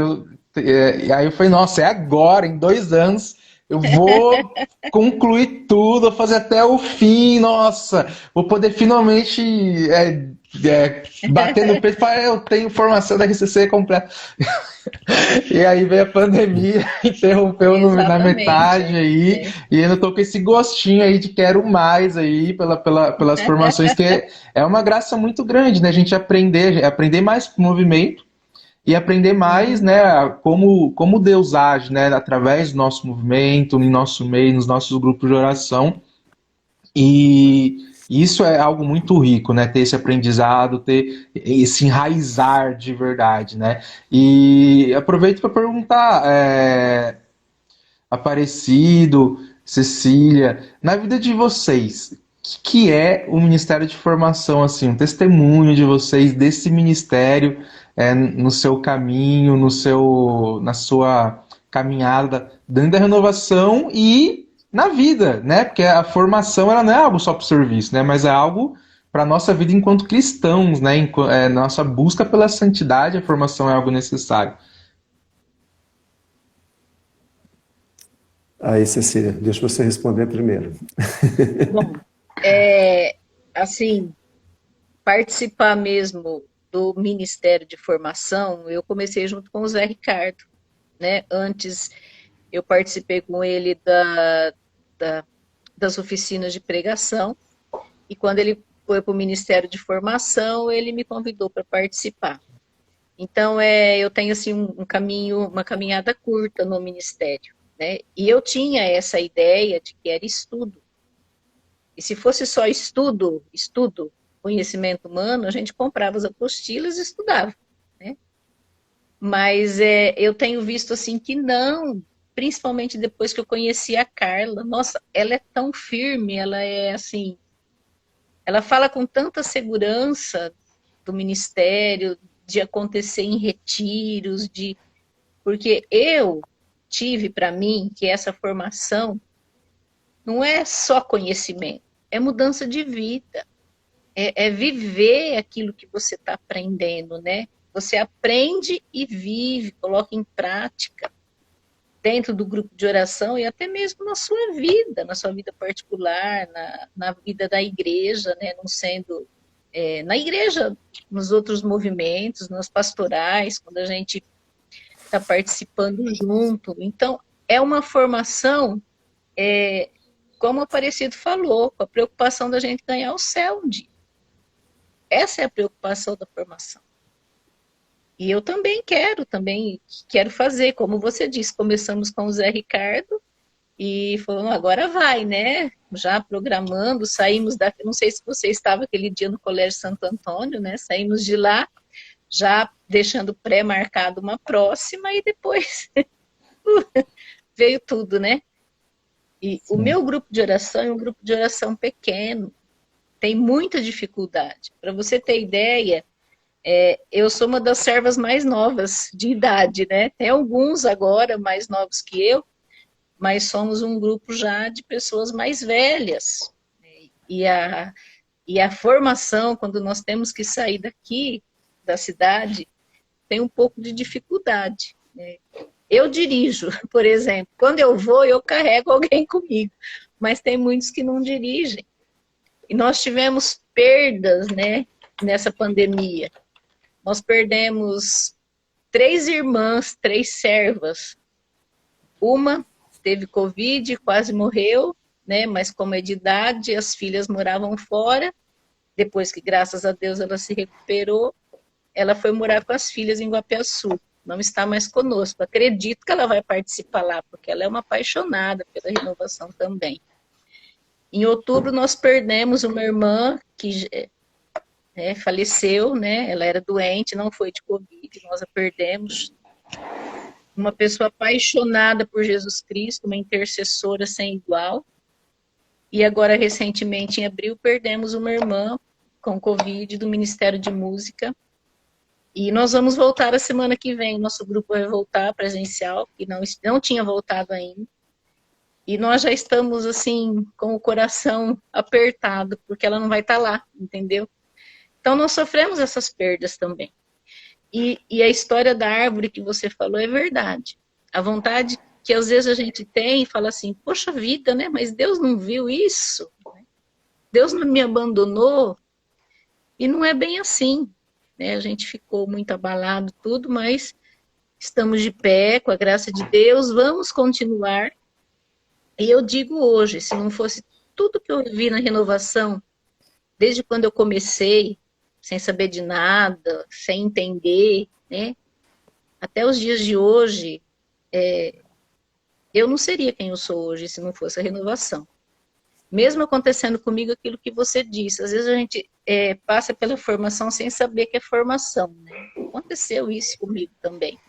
E aí eu falei, nossa, é agora, em 2 anos, eu vou concluir tudo, vou fazer até o fim, nossa, vou poder finalmente bater no peito e falar, eu tenho formação da RCC completa. E aí veio a pandemia, interrompeu na Exatamente. metade aí, É. e ainda tô com esse gostinho aí de quero mais aí pelas formações, que é uma graça muito grande, né? A gente aprender mais com o movimento e aprender mais, Uhum. né, como Deus age, né, através do nosso movimento, no nosso meio, nos nossos grupos de oração. E isso é algo muito rico, né? Ter esse aprendizado, ter esse enraizar de verdade, né? E aproveito para perguntar, Aparecido, Cecília, na vida de vocês, o que é o Ministério de Formação, assim, um testemunho de vocês desse ministério no seu caminho, na sua caminhada dentro da renovação e na vida, né? Porque a formação ela não é algo só para o serviço, né? Mas é algo para a nossa vida enquanto cristãos, né? Nossa busca pela santidade, a formação é algo necessário. Aí, Cecília, deixa você responder primeiro. Bom, assim, participar mesmo do Ministério de Formação, eu comecei junto com o Zé Ricardo, né? Antes eu participei com ele da- das oficinas de pregação, e quando ele foi para o Ministério de Formação, ele me convidou para participar. Então, eu tenho assim um caminho, uma caminhada curta no ministério, né? E eu tinha essa ideia de que era estudo. E se fosse só estudo, conhecimento humano, a gente comprava as apostilas e estudava, né? Mas eu tenho visto assim que não, principalmente depois que eu conheci a Carla. Nossa, ela é tão firme, ela é assim, ela fala com tanta segurança do ministério, de acontecer em retiros, porque eu tive para mim que essa formação não é só conhecimento, é mudança de vida, é viver aquilo que você está aprendendo, né? Você aprende e vive, coloca em prática dentro do grupo de oração e até mesmo na sua vida particular, na vida da igreja, né? Não sendo na igreja, nos outros movimentos, nas pastorais, quando a gente está participando junto. Então, é uma formação, como o Aparecido falou, com a preocupação da gente ganhar o céu um dia. Essa é a preocupação da formação. E eu também quero fazer, como você disse, começamos com o Zé Ricardo e falou, agora vai, né? Já programando, saímos da, não sei se você estava aquele dia no Colégio Santo Antônio, né? Saímos de lá, já deixando pré-marcado uma próxima e depois veio tudo, né? E o Sim. meu grupo de oração é um grupo de oração pequeno, tem muita dificuldade. Para você ter ideia, eu sou uma das servas mais novas de idade, né? Tem alguns agora mais novos que eu, mas somos um grupo já de pessoas mais velhas. E a formação, quando nós temos que sair daqui, da cidade, tem um pouco de dificuldade, né? Eu dirijo, por exemplo. Quando eu vou, eu carrego alguém comigo. Mas tem muitos que não dirigem. E nós tivemos perdas, né, nessa pandemia. nós perdemos 3 irmãs, 3 servas. Uma teve Covid, quase morreu, né? Mas como é de idade, as filhas moravam fora. Depois que, graças a Deus, ela se recuperou, ela foi morar com as filhas em Guapiaçu. Não está mais conosco. Acredito que ela vai participar lá, porque ela é uma apaixonada pela renovação também. Em outubro, nós perdemos uma irmã que faleceu, né? Ela era doente, não foi de Covid, nós a perdemos. Uma pessoa apaixonada por Jesus Cristo, uma intercessora sem igual. E agora, recentemente, em abril, perdemos uma irmã com Covid do Ministério de Música. E nós vamos voltar a semana que vem. Nosso grupo vai voltar presencial, que não tinha voltado ainda. E nós já estamos, assim, com o coração apertado, porque ela não vai estar lá, entendeu? Então, nós sofremos essas perdas também. E a história da árvore que você falou é verdade. A vontade que às vezes a gente tem e fala assim, poxa vida, né? Mas Deus não viu isso? Deus não me abandonou? E não é bem assim, né? A gente ficou muito abalado, tudo, mas estamos de pé, com a graça de Deus, vamos continuar. E eu digo hoje, se não fosse tudo que eu vi na renovação, desde quando eu comecei, sem saber de nada, sem entender, né? Até os dias de hoje, eu não seria quem eu sou hoje se não fosse a renovação. Mesmo acontecendo comigo aquilo que você disse, às vezes a gente passa pela formação sem saber que é formação, né? Aconteceu isso comigo também.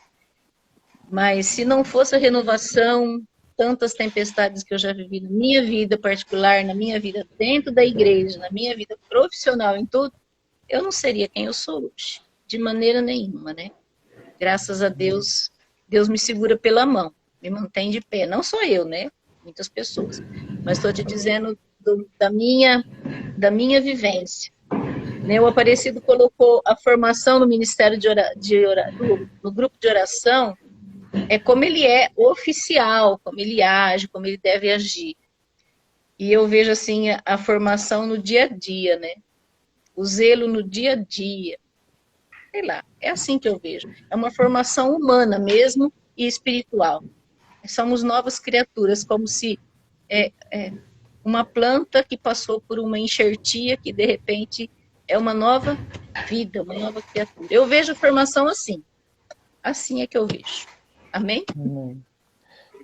Mas se não fosse a renovação, tantas tempestades que eu já vivi na minha vida particular, na minha vida dentro da igreja, na minha vida profissional, em tudo, eu não seria quem eu sou hoje, de maneira nenhuma, né? Graças a Deus, Deus me segura pela mão, me mantém de pé. Não só eu, né? Muitas pessoas. Mas estou te dizendo da minha vivência. Né? O Aparecido colocou a formação no Ministério no grupo de oração, como ele é oficial, como ele age, como ele deve agir. E eu vejo assim a formação no dia a dia, né? O zelo no dia a dia. Sei lá, é assim que eu vejo. É uma formação humana mesmo e espiritual. Somos novas criaturas, como se uma planta que passou por uma enxertia que de repente é uma nova vida, uma nova criatura. Eu vejo a formação assim. Assim é que eu vejo. Amém?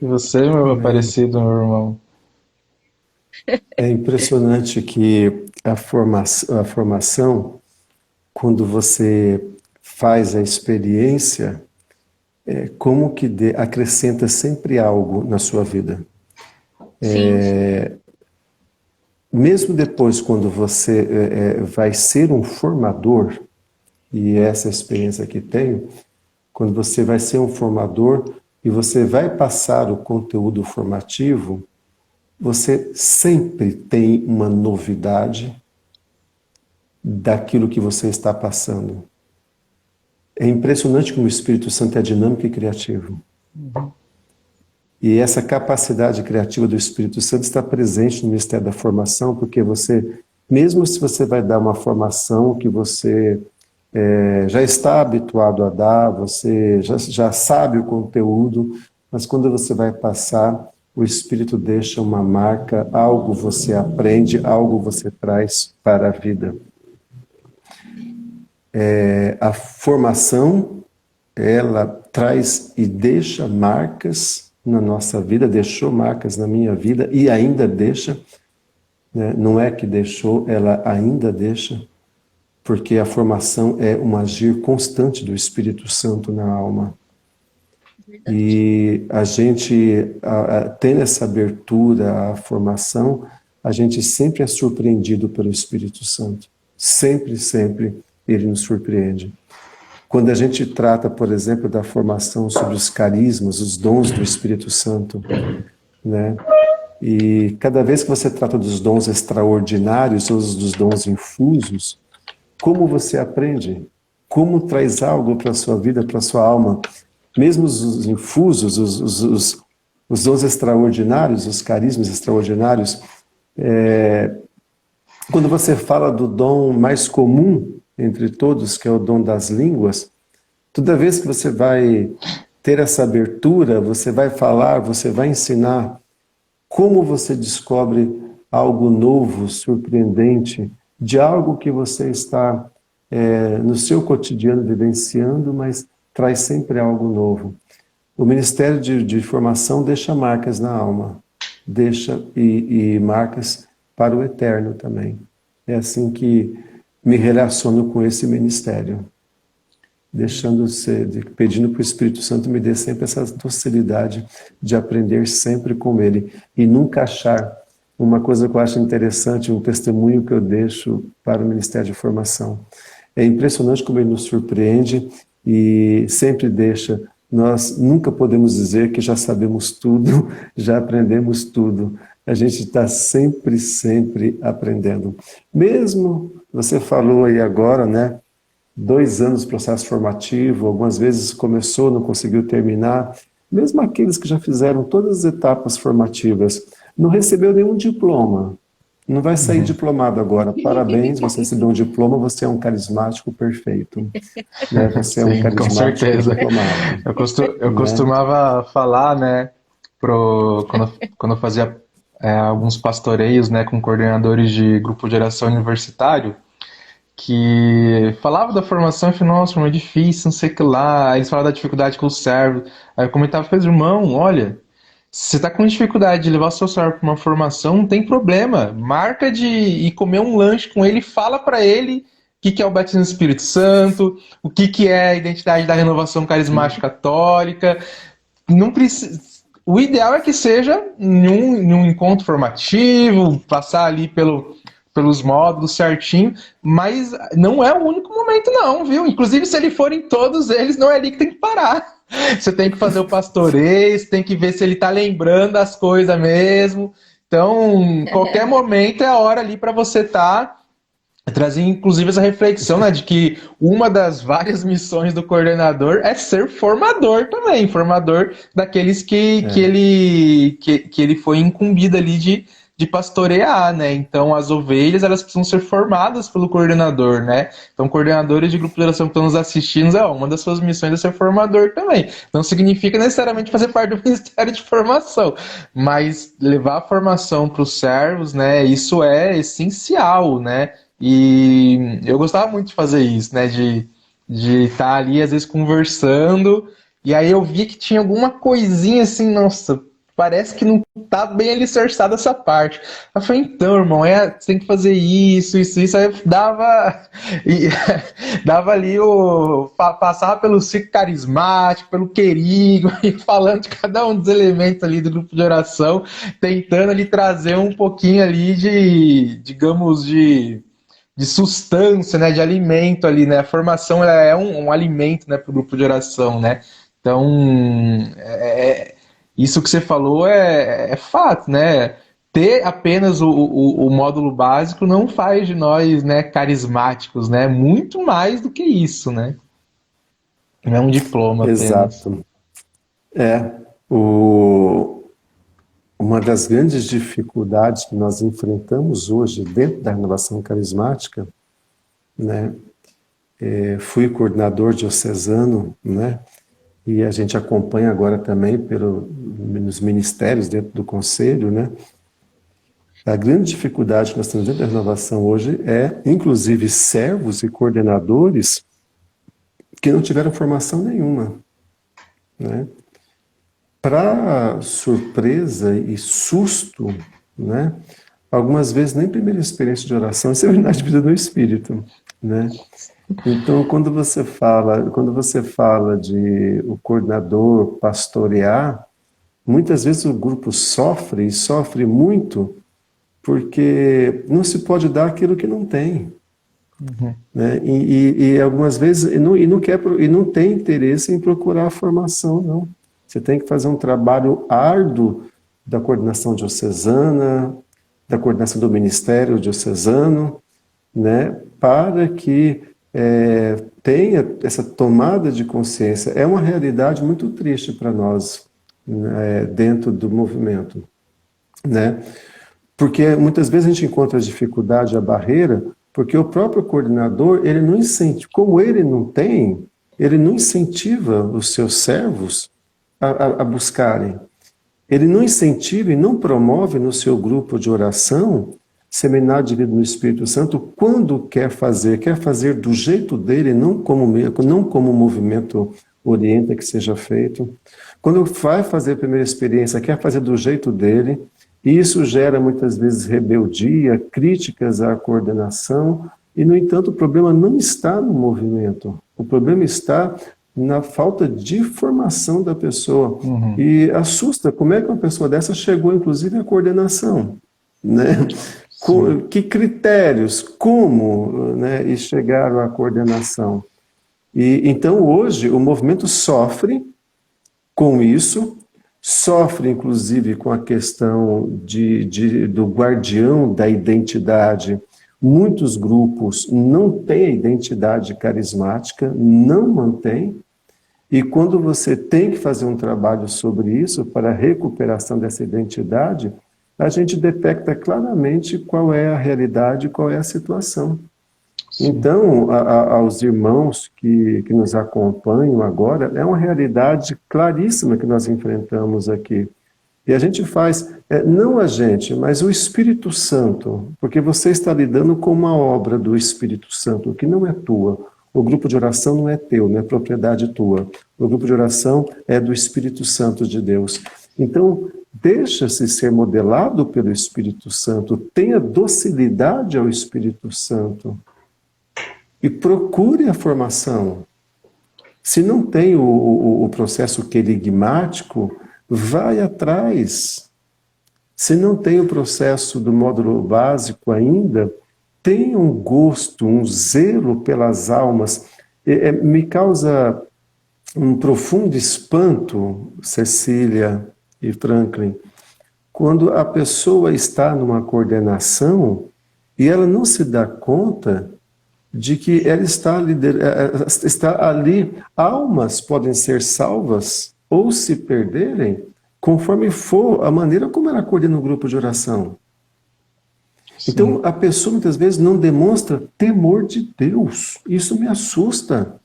E você, meu Aparecido, meu irmão? É impressionante que a formação, quando você faz a experiência, como que acrescenta sempre algo na sua vida. Sim. Mesmo depois, quando você vai ser um formador, e essa experiência que tenho, quando você vai ser um formador e você vai passar o conteúdo formativo, você sempre tem uma novidade daquilo que você está passando. É impressionante como o Espírito Santo é dinâmico e criativo. E essa capacidade criativa do Espírito Santo está presente no Ministério da Formação, porque você, mesmo se você vai dar uma formação que você já está habituado a dar, você já sabe o conteúdo, mas quando você vai passar, o Espírito deixa uma marca, algo você aprende, algo você traz para a vida. A formação, ela traz e deixa marcas na nossa vida, deixou marcas na minha vida e ainda deixa, né? Não é que deixou, ela ainda deixa, porque a formação é um agir constante do Espírito Santo na alma. Verdade. E a gente, tendo essa abertura à formação, a gente sempre é surpreendido pelo Espírito Santo. Sempre, sempre ele nos surpreende. Quando a gente trata, por exemplo, da formação sobre os carismas, os dons do Espírito Santo, né? E cada vez que você trata dos dons extraordinários ou dos dons infusos, como você aprende? Como traz algo para a sua vida, para a sua alma? Mesmo os infusos, os dons extraordinários, os carismas extraordinários, quando você fala do dom mais comum, entre todos, que é o dom das línguas, toda vez que você vai ter essa abertura, você vai falar, você vai ensinar, como você descobre algo novo, surpreendente, de algo que você está no seu cotidiano vivenciando, mas traz sempre algo novo. O Ministério de Formação deixa marcas na alma, deixa e marcas para o eterno também. É assim que me relaciono com esse ministério, pedindo para o Espírito Santo me dê sempre essa docilidade de aprender sempre com Ele e nunca achar uma coisa que eu acho interessante, um testemunho que eu deixo para o Ministério de Formação. É impressionante como ele nos surpreende e sempre deixa. Nós nunca podemos dizer que já sabemos tudo, já aprendemos tudo. A gente está sempre, sempre aprendendo. Mesmo, você falou aí agora, né? 2 anos de processo formativo, algumas vezes começou, não conseguiu terminar. Mesmo aqueles que já fizeram todas as etapas formativas, não recebeu nenhum diploma. Não vai sair diplomado agora. Parabéns, você recebeu um diploma, você é um carismático perfeito. Né? Você é um Sim, com carismático certeza. diplomado. Eu costumava falar, né, quando eu fazia alguns pastoreios, né, com coordenadores de grupo de oração universitário, que falava da formação e falei, nossa, mas é difícil, não sei o que lá. Aí eles falavam da dificuldade com o servo. Aí eu comentava com eles, irmão, olha, se você tá com dificuldade de levar o seu servo para uma formação, não tem problema. Marca de ir comer um lanche com ele, fala para ele o que é o batismo no Espírito Santo, o que é a identidade da renovação carismática católica. Não precisa. O ideal é que seja em um encontro formativo, passar ali pelos módulos certinho, mas não é o único momento não, viu? Inclusive, se ele for em todos eles, não é ali que tem que parar. Você tem que fazer o pastoreio, você tem que ver se ele tá lembrando as coisas mesmo. Então, qualquer momento é a hora ali para você estar trazer, inclusive, essa reflexão, né, de que uma das várias missões do coordenador é ser formador também, formador daqueles que ele foi incumbido ali de pastorear, né? Então, as ovelhas, elas precisam ser formadas pelo coordenador, né? Então, coordenadores de grupo de oração que estão nos assistindo, uma das suas missões é ser formador também. Não significa necessariamente fazer parte do Ministério de Formação, mas levar a formação para os servos, né? Isso é essencial, né? E eu gostava muito de fazer isso, né? De estar ali, às vezes, conversando, e aí eu via que tinha alguma coisinha assim, nossa, parece que não tá bem alicerçada essa parte. Eu falei, então, irmão, você tem que fazer isso. Aí eu dava, dava ali passava pelo ciclo carismático, pelo querido, e falando de cada um dos elementos ali do grupo de oração, tentando ali trazer um pouquinho ali digamos, de substância, né, de alimento ali, né? A formação ela é um alimento, né, para o grupo de oração, né? Então, isso que você falou é fato, né? Ter apenas o módulo básico não faz de nós, né, carismáticos, né? Muito mais do que isso, né? Não é um diploma apenas. Exato. Uma das grandes dificuldades que nós enfrentamos hoje dentro da renovação carismática, né? Fui coordenador diocesano, né? E a gente acompanha agora também nos ministérios dentro do conselho, né? A grande dificuldade que nós temos dentro da renovação hoje é, inclusive, servos e coordenadores que não tiveram formação nenhuma, né? Para surpresa e susto, né? Algumas vezes nem primeira experiência de oração, isso é verdade de vida do Espírito, né? Então, quando você fala de o coordenador pastorear, muitas vezes o grupo sofre e sofre muito porque não se pode dar aquilo que não tem. Né? E algumas vezes não tem interesse em procurar a formação, não. Você tem que fazer um trabalho árduo da coordenação diocesana, da coordenação do ministério diocesano, né? Para que tenha essa tomada de consciência. É uma realidade muito triste para nós, né, dentro do movimento, né? Porque muitas vezes a gente encontra a dificuldade, a barreira, Porque o próprio coordenador, ele não incentiva, como ele não tem, ele não incentiva os seus servos a buscarem. Ele não incentiva e não promove no seu grupo de oração seminário de vida no Espírito Santo quando quer fazer do jeito dele, não como o movimento orienta que seja feito. Quando vai fazer a primeira experiência, quer fazer do jeito dele, e isso gera muitas vezes rebeldia, críticas à coordenação, e no entanto o problema não está no movimento, o problema está na falta de formação da pessoa. E assusta, como é que uma pessoa dessa chegou inclusive à coordenação, né? Que critérios, como, né, e chegaram à coordenação. E então hoje o movimento sofre com isso, sofre inclusive com a questão do guardião da identidade. Muitos grupos não têm a identidade carismática, não mantêm, e quando você tem que fazer um trabalho sobre isso, para a recuperação dessa identidade, a gente detecta claramente qual é a realidade, qual é a situação. Sim. Então, aos irmãos que nos acompanham agora, é uma realidade claríssima que nós enfrentamos aqui. E a gente faz, não a gente, mas o Espírito Santo, porque você está lidando com uma obra do Espírito Santo, que não é tua. O grupo de oração não é teu, não é propriedade tua. O grupo de oração é do Espírito Santo de Deus. Então, deixa-se ser modelado pelo Espírito Santo, tenha docilidade ao Espírito Santo e procure a formação. Se não tem o processo querigmático, vai atrás. Se não tem o processo do módulo básico ainda, tem um gosto, um zelo pelas almas. Me causa um profundo espanto, Cecília e Franklin, quando a pessoa está numa coordenação e ela não se dá conta de que ela está ali. Almas podem ser salvas ou se perderem conforme for a maneira como ela coordena o grupo de oração. Sim. Então, a pessoa muitas vezes não demonstra temor de Deus. Isso me assusta.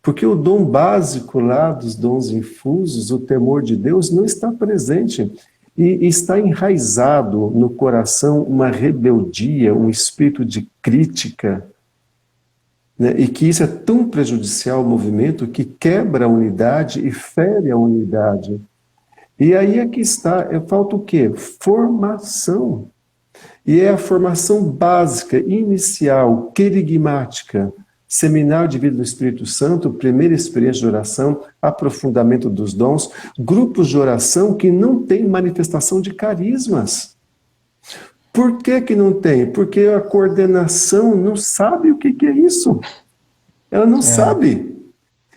Porque o dom básico lá dos dons infusos, o temor de Deus, não está presente. E está enraizado no coração uma rebeldia, um espírito de crítica, né? E que isso é tão prejudicial ao movimento que quebra a unidade e fere a unidade. E aí é que está, falta o quê? Formação. E é a formação básica, inicial, querigmática, seminário de vida do Espírito Santo, primeira experiência de oração, aprofundamento dos dons, grupos de oração que não têm manifestação de carismas. Por que que não tem? Porque a coordenação não sabe o que é isso. Ela não sabe.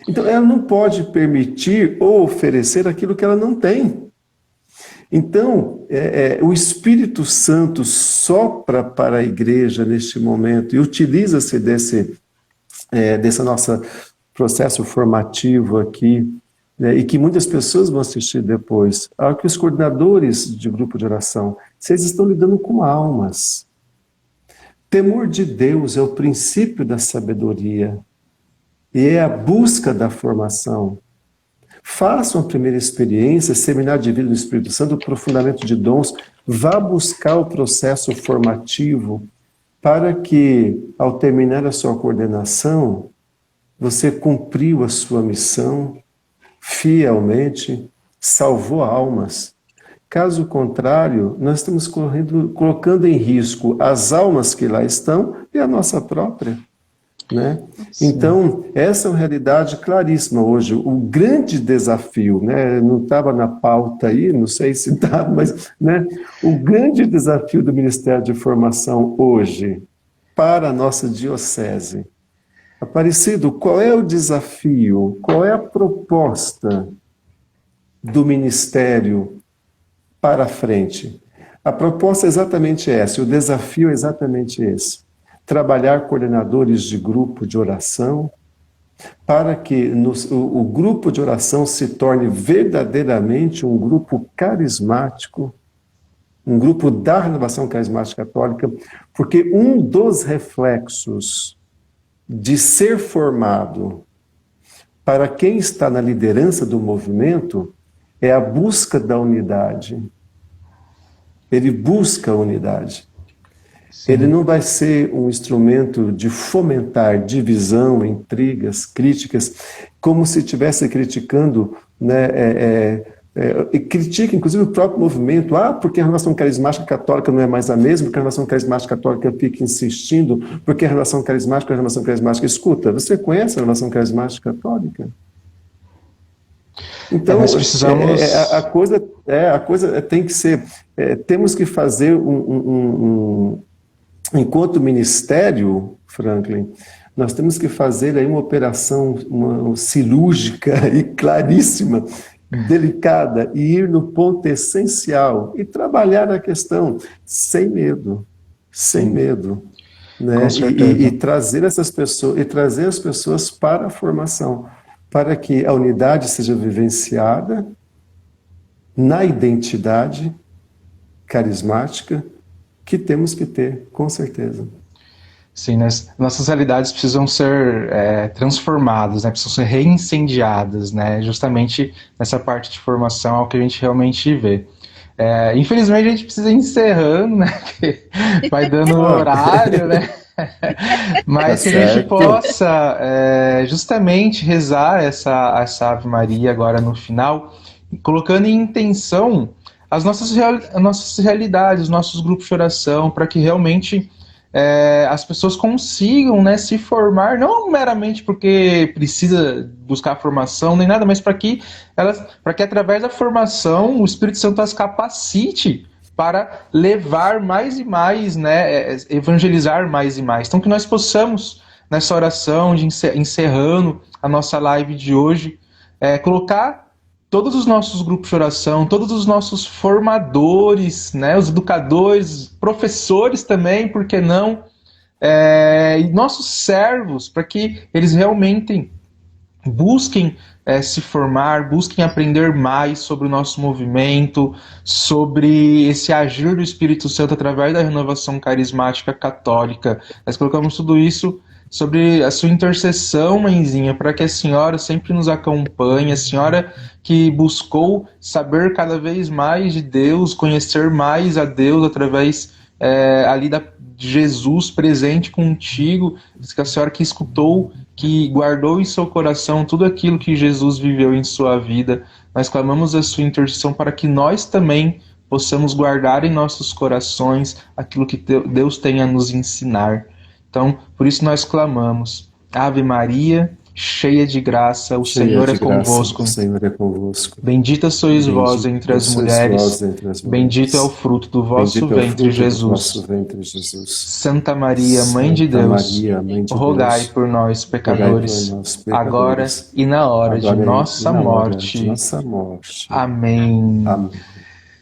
Então, ela não pode permitir ou oferecer aquilo que ela não tem. Então, o Espírito Santo sopra para a igreja neste momento e utiliza-se desse nosso processo formativo aqui, né, e que muitas pessoas vão assistir depois. Que os coordenadores de grupo de oração, vocês estão lidando com almas. Temor de Deus é o princípio da sabedoria e é a busca da formação. Façam a primeira experiência, seminário de vida do Espírito Santo, aprofundamento de dons, vá buscar o processo formativo para que, ao terminar a sua coordenação, você cumpriu a sua missão fielmente, salvou almas. Caso contrário, nós estamos colocando em risco as almas que lá estão e a nossa própria. Né? Então, essa é uma realidade claríssima hoje. O grande desafio, né, não estava na pauta aí, não sei se estava, mas, né, o grande desafio do Ministério de Formação hoje para a nossa diocese. Aparecido, qual é o desafio, qual é a proposta do Ministério para frente? A proposta é exatamente essa, o desafio é exatamente esse. Trabalhar coordenadores de grupo de oração, para que o grupo de oração se torne verdadeiramente um grupo carismático, um grupo da Renovação Carismática Católica, porque um dos reflexos de ser formado para quem está na liderança do movimento é a busca da unidade. Ele busca a unidade. Sim. Ele não vai ser um instrumento de fomentar divisão, intrigas, críticas, como se estivesse criticando, né, e critica, inclusive, o próprio movimento. Porque a renovação carismática católica não é mais a mesma, porque a renovação carismática católica fica insistindo, porque a renovação carismática é a renovação carismática. Escuta, você conhece a renovação carismática católica? Então, nós precisamos... a coisa tem que ser... temos que fazer enquanto ministério, Franklin, nós temos que fazer aí uma operação cirúrgica e claríssima, delicada, e ir no ponto essencial e trabalhar a questão sem medo, né? E trazer essas pessoas, e trazer as pessoas para a formação, para que a unidade seja vivenciada na identidade carismática que temos que ter, com certeza. Sim, nossas realidades precisam ser transformadas, né? Precisam ser reincendiadas, né? Justamente nessa parte de formação é o que a gente realmente vê. Infelizmente a gente precisa ir encerrando, né? Porque vai dando o horário, né? Mas que a gente possa justamente rezar essa Ave Maria agora no final, colocando em intenção as nossas realidades, os nossos grupos de oração, para que realmente as pessoas consigam, né, se formar, não meramente porque precisa buscar formação, nem nada, mas para que através da formação o Espírito Santo as capacite para levar mais e mais, né, evangelizar mais e mais. Então que nós possamos, nessa oração, encerrando a nossa live de hoje, colocar todos os nossos grupos de oração, todos os nossos formadores, né, os educadores, professores também, por que não? E nossos servos, para que eles realmente busquem se formar, busquem aprender mais sobre o nosso movimento, sobre esse agir do Espírito Santo através da renovação carismática católica. Nós colocamos tudo isso sobre a sua intercessão, mãezinha, para que a senhora sempre nos acompanhe, a senhora que buscou saber cada vez mais de Deus, conhecer mais a Deus através ali de Jesus presente contigo, que a senhora que escutou, que guardou em seu coração tudo aquilo que Jesus viveu em sua vida. Nós clamamos a sua intercessão para que nós também possamos guardar em nossos corações aquilo que Deus tem a nos ensinar. Então, por isso nós clamamos: Ave Maria, cheia de graça, o Senhor é convosco. O Senhor é convosco. Bendita sois vós entre as mulheres, bendito é o fruto do vosso ventre, Jesus. Santa Maria, Mãe de Deus, rogai por nós, pecadores, agora e na hora de nossa morte. Amém.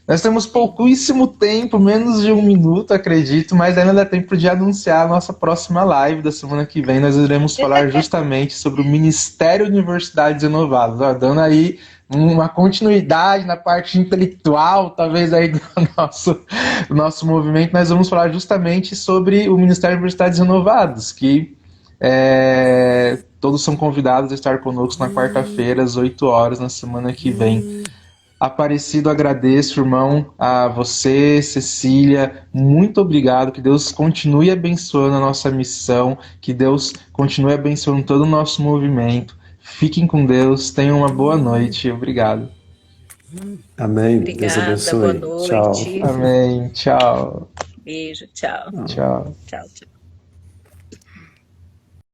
Nós temos pouquíssimo tempo, menos de 1 minuto, acredito, mas ainda dá tempo de anunciar a nossa próxima live da semana que vem. Nós iremos falar justamente sobre o Ministério Universidades Renovadas, dando aí uma continuidade na parte intelectual, talvez aí do nosso movimento. Nós vamos falar justamente sobre o Ministério Universidades Renovadas, que todos são convidados a estar conosco na quarta-feira, às 8 horas, na semana que vem. Aparecido, agradeço, irmão, a você, Cecília, muito obrigado, que Deus continue abençoando a nossa missão, que Deus continue abençoando todo o nosso movimento. Fiquem com Deus, tenham uma boa noite, obrigado. Amém, Obrigada, Deus abençoe. boa noite. Tchau. Amém, tchau. Beijo, tchau. Tchau. Tchau, tchau.